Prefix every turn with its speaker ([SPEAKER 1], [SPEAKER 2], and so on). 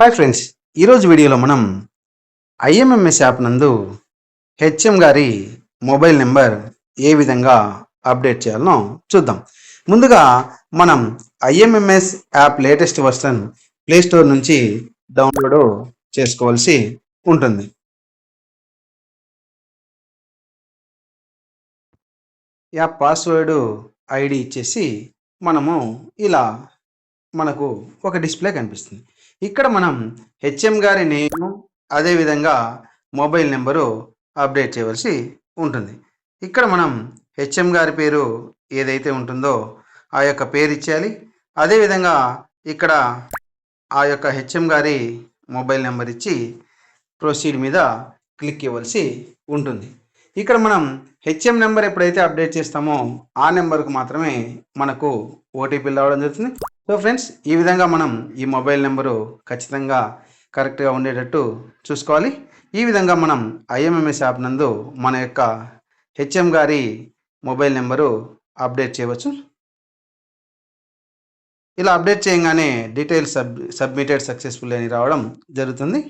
[SPEAKER 1] Hi friends, ఈరోజు వీడియోలో మనం ఐఎంఎంఎస్ యాప్ నందు హెచ్ఎం గారి మొబైల్ నెంబర్ ఏ విధంగా అప్డేట్ చేయాలనో చూద్దాం. ముందుగా మనం IMMS app latest version play store నుంచి డౌన్లోడ్ చేసుకోవాల్సి ఉంటుంది. యాప్ పాస్వర్డ్ ఐడి ఇచ్చేసి మనము ఇలా మనకు ఒక డిస్ప్లే కనిపిస్తుంది. ఇక్కడ మనం హెచ్ఎం గారి నేమ్ అదేవిధంగా మొబైల్ నెంబరు అప్డేట్ చేయవలసి ఉంటుంది. ఇక్కడ మనం హెచ్ఎం గారి పేరు ఏదైతే ఉంటుందో ఆ యొక్క పేరు ఇచ్చేయాలి. అదేవిధంగా ఇక్కడ ఆ యొక్క హెచ్ఎం గారి మొబైల్ నెంబర్ ఇచ్చి ప్రొసీడ్ మీద క్లిక్ ఇవ్వాల్సి ఉంటుంది. ఇక్కడ మనం హెచ్ఎం నెంబర్ ఎప్పుడైతే అప్డేట్ చేస్తామో ఆ నెంబర్కు మాత్రమే మనకు ఓటీపీ రావడం జరుగుతుంది. సో ఫ్రెండ్స్, ఈ విధంగా మనం ఈ మొబైల్ నెంబరు ఖచ్చితంగా కరెక్ట్గా ఉండేటట్టు చూసుకోవాలి. ఈ విధంగా మనం ఐఎంఎంఎస్ యాప్ నందు మన యొక్క హెచ్ఎం గారి మొబైల్ నెంబరు అప్డేట్ చేయవచ్చు. ఇలా అప్డేట్ చేయగానే డీటెయిల్స్ సబ్మిటెడ్ సక్సెస్ఫుల్ అని రావడం జరుగుతుంది.